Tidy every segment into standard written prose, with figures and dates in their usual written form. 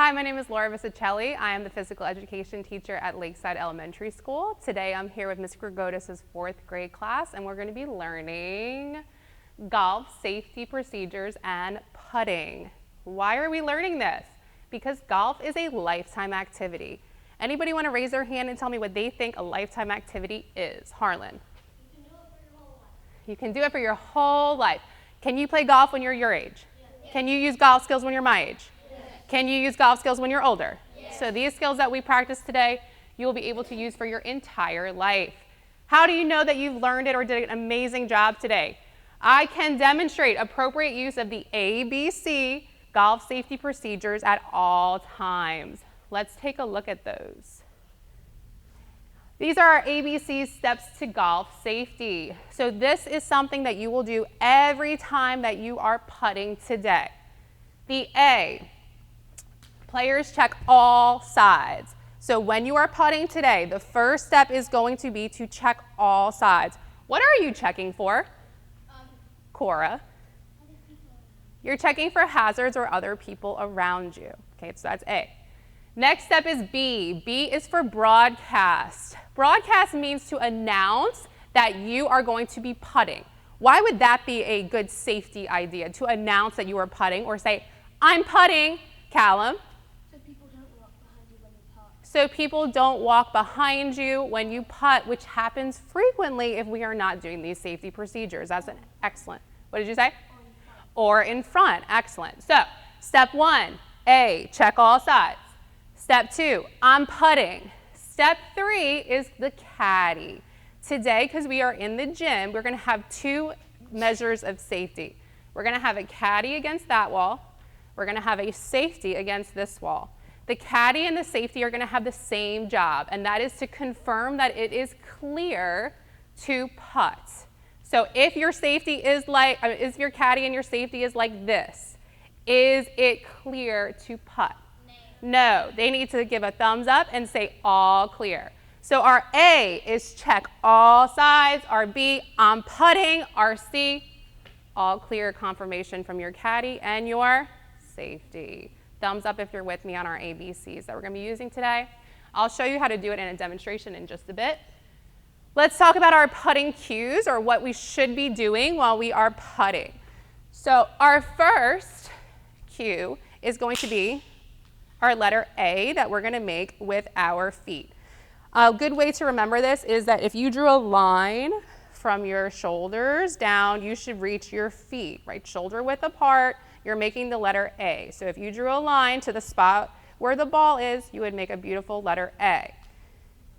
Hi, my name is Laura Vissichelli. I am the physical education teacher at Lakeside Elementary School. Today I'm here with Ms. Gergoudis' 4th grade class, and we're going to be learning golf safety procedures and putting. Why are we learning this? Because golf is a lifetime activity. Anybody want to raise their hand and tell me what they think a lifetime activity is? Harlan. You can do it for your whole life. Can you play golf when you're your age? Yes. Can you use golf skills when you're my age? Yes. Can you use golf skills when you're older? Yes. So these skills that we practice today, you will be able to use for your entire life. How do you know that you've learned it or did an amazing job today? I can demonstrate appropriate use of the ABC golf safety procedures at all times. Let's take a look at those. These are our ABC steps to golf safety. So this is something that you will do every time that you are putting today. The A, players check all sides. So when you are putting today, the first step is going to be to check all sides. What are you checking for? Cora. You're checking for hazards or other people around you. Okay, so that's A. Next step is B. B is for broadcast. Broadcast means to announce that you are going to be putting. Why would that be a good safety idea, to announce that you are putting or say, I'm putting, Callum? So people don't walk behind you when you putt. So people don't walk behind you when you putt, which happens frequently if we are not doing these safety procedures. That's an excellent. What did you say? Or in front. Excellent. So step 1, A, check all sides. Step 2, I'm putting. Step 3 is the caddy. Today, because we are in the gym, we're going to have 2 measures of safety. We're going to have a caddy against that wall. We're going to have a safety against this wall. The caddy and the safety are going to have the same job, and that is to confirm that it is clear to putt. So if your safety is like, is your caddy and your safety is like this, is it clear to putt? No, they need to give a thumbs up and say all clear. So our A is check all sides. Our B, I'm putting. Our C, all clear confirmation from your caddy and your safety. Thumbs up if you're with me on our ABCs that we're going to be using today. I'll show you how to do it in a demonstration in just a bit. Let's talk about our putting cues, or what we should be doing while we are putting. So our first cue is going to be our letter A that we're going to make with our feet. A good way to remember this is that if you drew a line from your shoulders down, you should reach your feet, right? Shoulder width apart, you're making the letter A. So if you drew a line to the spot where the ball is, you would make a beautiful letter A.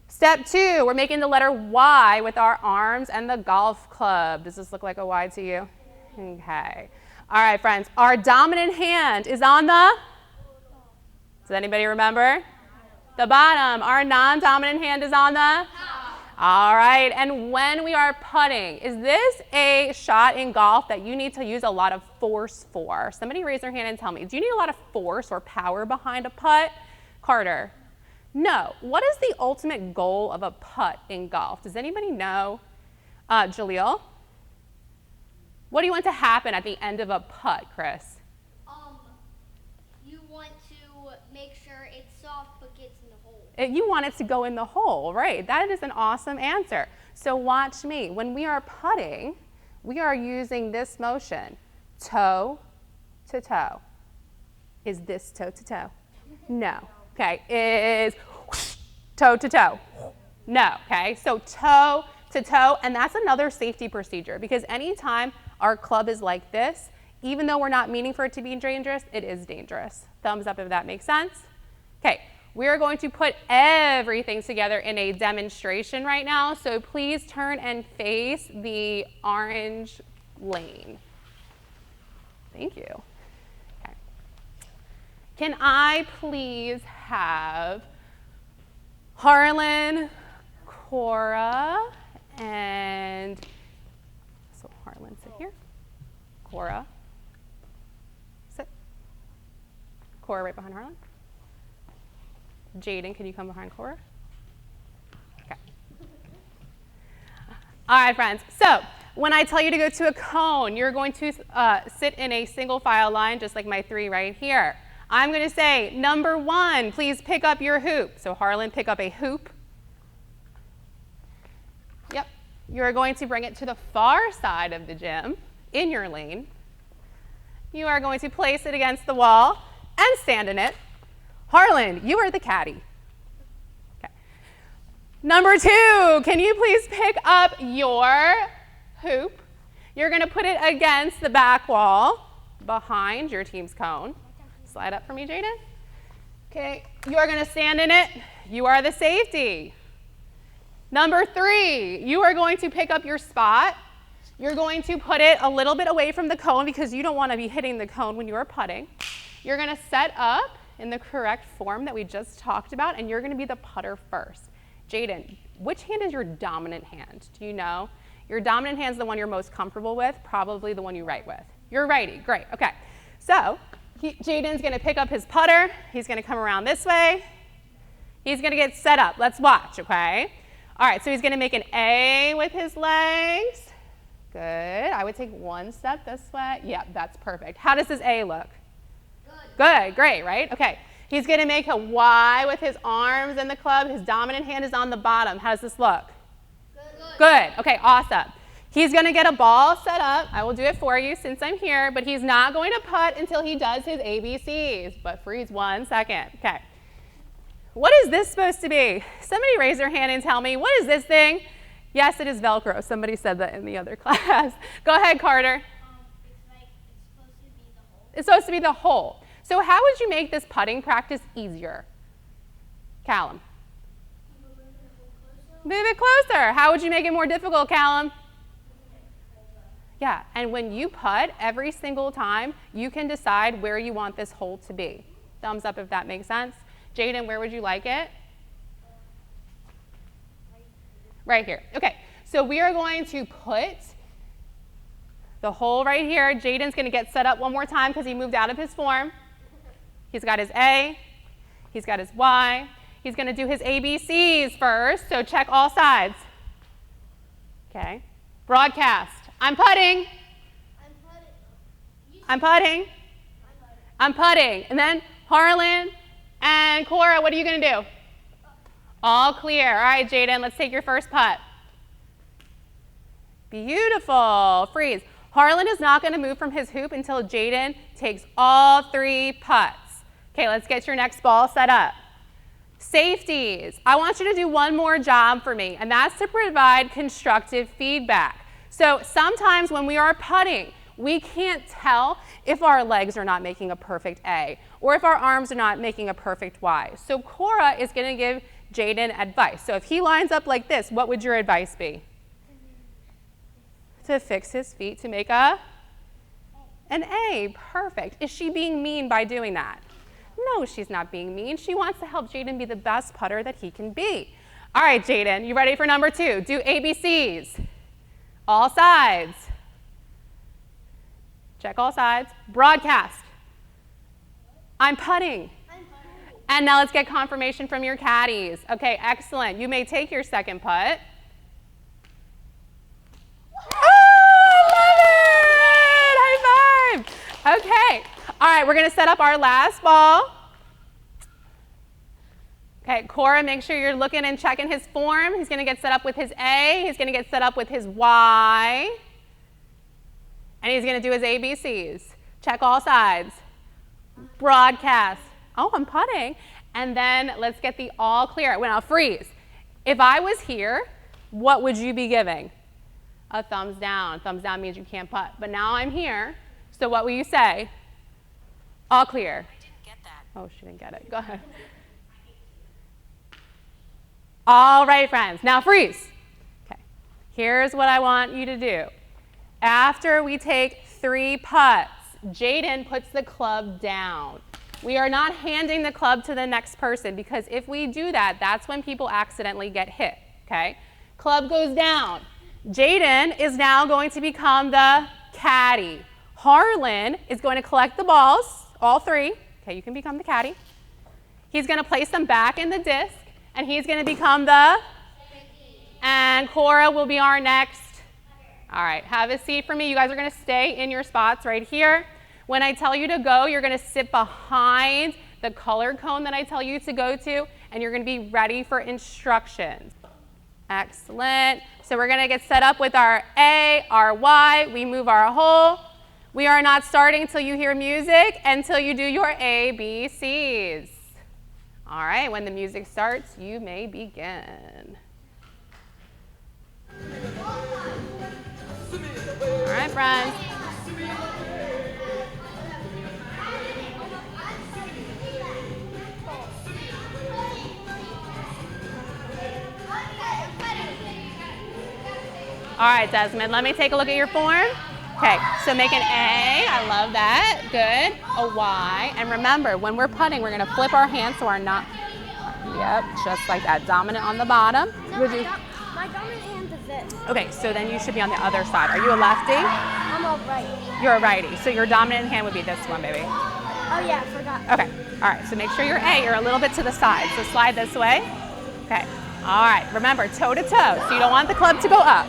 Step 2, we're making the letter Y with our arms and the golf club. Does this look like a Y to you? Okay. All right, friends, our dominant hand is on the... Does anybody remember? The bottom. Our non-dominant hand is on the top. All right, and when we are putting, is this a shot in golf that you need to use a lot of force for? Somebody raise their hand and tell me, do you need a lot of force or power behind a putt? Carter? No. What is the ultimate goal of a putt in golf? Does anybody know? Jaleel? What do you want to happen at the end of a putt, Chris? You want to make sure it's soft but gets in the hole. You want it to go in the hole, right? That is an awesome answer. So watch me. When we are putting, we are using this motion, toe to toe. Is this toe to toe? No. Okay, is toe to toe? No, okay? So toe to toe, and that's another safety procedure, because anytime our club is like this, even though we're not meaning for it to be dangerous, it is dangerous. Thumbs up if that makes sense. Okay, we are going to put everything together in a demonstration right now, so please turn and face the orange lane. Thank you. Okay. Can I please have Harlan, Cora, and so Harlan, sit here. Cora. Sit. Cora right behind Harlan. Jaden, can you come behind Cora? Okay. All right, friends. So when I tell you to go to a cone, you're going to sit in a single file line, just like my 3 right here. I'm going to say, number 1, please pick up your hoop. So Harlan, pick up a hoop. Yep. You're going to bring it to the far side of the gym, in your lane. You are going to place it against the wall and stand in it. Harlan, you are the caddy. Okay. Number 2, can you please pick up your hoop? You're going to put it against the back wall behind your team's cone. Slide up for me, Jaden. Okay, you are going to stand in it. You are the safety. Number 3, you are going to pick up your spot. You're going to put it a little bit away from the cone because you don't want to be hitting the cone when you are putting. You're going to set up in the correct form that we just talked about, and you're going to be the putter first. Jaden, which hand is your dominant hand? Do you know? Your dominant hand is the one you're most comfortable with, probably the one you write with. You're righty, great, okay. So Jaden's going to pick up his putter. He's going to come around this way. He's going to get set up. Let's watch, okay? All right, so he's going to make an A with his legs. Good. I would take 1 step this way. Yep, that's perfect. How does his A look? Good, great, right? Okay. He's going to make a Y with his arms and the club. His dominant hand is on the bottom. How does this look? Good. Okay, awesome. He's going to get a ball set up. I will do it for you since I'm here, but he's not going to putt until he does his ABCs. But freeze 1 second. Okay. What is this supposed to be? Somebody raise their hand and tell me, what is this thing? Yes, it is Velcro. Somebody said that in the other class. Go ahead, Carter. It's supposed to be the hole. So how would you make this putting practice easier? Callum. Move it closer. How would you make it more difficult, Callum? Yeah, and when you putt, every single time, you can decide where you want this hole to be. Thumbs up if that makes sense. Jaden, where would you like it? Right here. Okay, so we are going to put the hole right here. Jaden's going to get set up one more time because he moved out of his form. He's got his A. He's got his Y. He's going to do his ABCs first, so check all sides. Okay. Broadcast. I'm putting. I'm putting. I'm putting. And then Harlan and Cora, what are you going to do? All clear. All right, Jaden, let's take your first putt. Beautiful. Freeze. Harlan is not going to move from his hoop until Jaden takes all 3 putts. Okay, let's get your next ball set up. Safeties. I want you to do one more job for me, and that's to provide constructive feedback. So sometimes when we are putting, we can't tell if our legs are not making a perfect A or if our arms are not making a perfect Y. So Cora is going to give Jaden advice. So if he lines up like this, what would your advice be? To fix his feet to make an A. Perfect. Is she being mean by doing that? No, she's not being mean. She wants to help Jaden be the best putter that he can be. All right, Jaden, you ready for number 2? Do ABCs. All sides. Check all sides. Broadcast. I'm putting. And now let's get confirmation from your caddies. Okay, excellent. You may take your second putt. Oh, love it! High five. Okay. All right, we're going to set up our last ball. Okay, Cora, make sure you're looking and checking his form. He's going to get set up with his A. He's going to get set up with his Y. And he's going to do his ABCs. Check all sides. Broadcast. Oh, I'm putting. And then let's get the all clear. Well, now freeze. If I was here, what would you be giving? A thumbs down. Thumbs down means you can't putt. But now I'm here. So what will you say? All clear. I didn't get that. Oh, she didn't get it. Go ahead. All right, friends. Now freeze. Okay. Here's what I want you to do. After we take 3 putts, Jaden puts the club down. We are not handing the club to the next person because if we do that, that's when people accidentally get hit, okay? Club goes down. Jaden is now going to become the caddy. Harlan is going to collect the balls, all 3. Okay, you can become the caddy. He's going to place them back in the disc, and he's going to become the... And Cora will be our next. All right, have a seat for me. You guys are going to stay in your spots right here. When I tell you to go, you're going to sit behind the colored cone that I tell you to go to, and you're going to be ready for instructions. Excellent. So we're going to get set up with our A, our Y. We move our whole. We are not starting until you hear music, until you do your ABCs. All right, when the music starts, you may begin. All right, friends. All right, Desmond, let me take a look at your form. Okay, so make an A, I love that, good. A Y, and remember, when we're putting, we're gonna flip our hands so we're not, yep, just like that, dominant on the bottom. No, my dominant hand is this. Okay, so then you should be on the other side. Are you a lefty? I'm a righty. You're a righty, so your dominant hand would be this one, baby. Oh yeah, I forgot. Okay, all right, so make sure you're A, you're a little bit to the side, so slide this way. Okay, all right, remember, toe to toe, so you don't want the club to go up.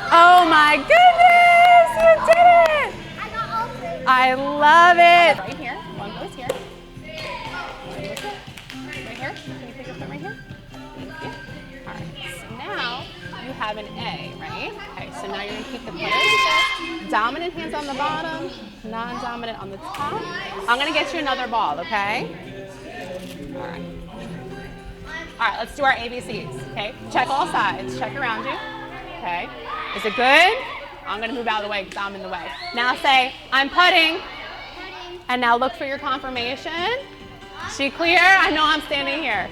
Oh my goodness, you did it! I got all three. I love it. Right here, one goes here. One goes here. Right here, can you put your foot right here? Yeah. All right, so now you have an A, right? Okay, so now you're gonna keep the players. Dominant hands on the bottom, non-dominant on the top. I'm gonna get you another ball, okay? All right. All right, let's do our ABCs, okay? Check all sides, check around you, okay? Is it good? I'm gonna move out of the way because I'm in the way. Now say, I'm putting. And now look for your confirmation. She clear? I know I'm standing here.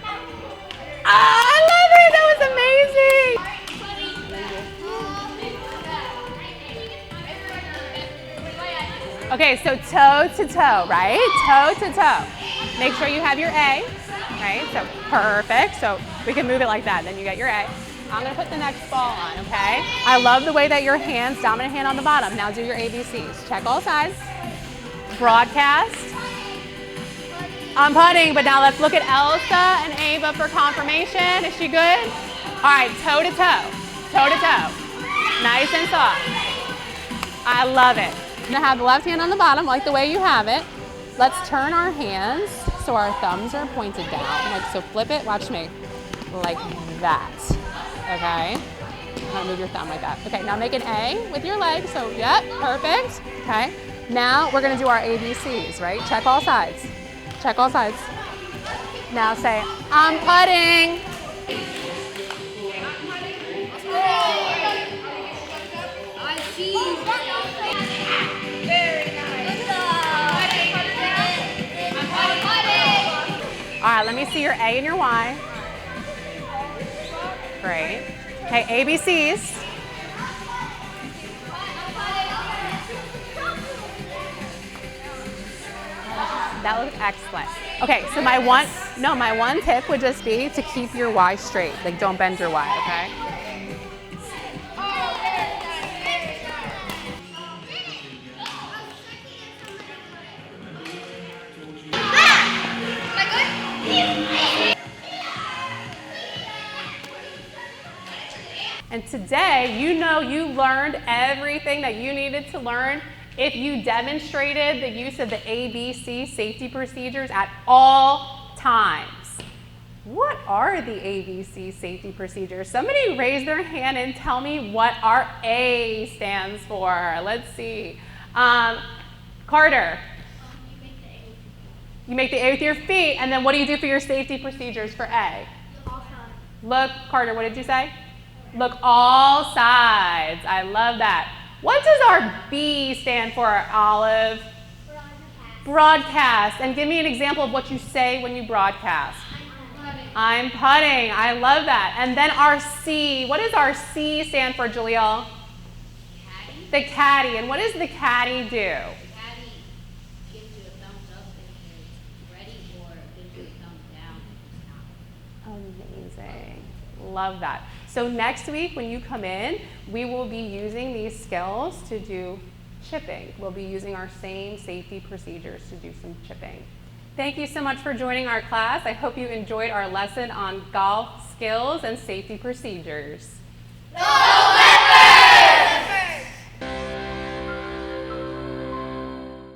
Oh, I love it, that was amazing. Okay, so toe to toe, right? Toe to toe. Make sure you have your A, right? So perfect, so we can move it like that, then you get your A. I'm gonna put the next ball on, okay? I love the way that your hands, dominant hand on the bottom. Now do your ABCs. Check all sides. Broadcast. I'm putting, but now let's look at Elsa and Ava for confirmation. Is she good? All right, toe to toe. Toe to toe. Nice and soft. I love it. I'm gonna have the left hand on the bottom, like the way you have it. Let's turn our hands so our thumbs are pointed down. Like, so flip it, watch me, like that. Okay, I'm gonna move your thumb like that. Okay, now make an A with your leg, so yep, perfect. Okay, now we're gonna do our ABCs, right? Check all sides, check all sides. Now say, I'm putting. I see. Very nice. I'm putting. All right, let me see your A and your Y. Great. Okay, ABCs. That looks excellent. Okay, so my one tip would just be to keep your Y straight. Like, don't bend your Y, okay? And today, you know you learned everything that you needed to learn if you demonstrated the use of the ABC safety procedures at all times. What are the ABC safety procedures? Somebody raise their hand and tell me what our A stands for. Let's see. Carter. You make the A with your feet, and then what do you do for your safety procedures for A? Look, Carter, what did you say? Look all sides. I love that. What does our B stand for, Olive? Broadcast. And give me an example of what you say when you broadcast. I'm putting. I love that. And then our C. What does our C stand for, Jaleel? Caddy. The caddy. And what does the caddy do? The caddy gives you a thumbs up if it's ready, or gives you a thumbs down if it's not. Amazing. Love that. So next week when you come in, we will be using these skills to do chipping. We'll be using our same safety procedures to do some chipping. Thank you so much for joining our class. I hope you enjoyed our lesson on golf skills and safety procedures.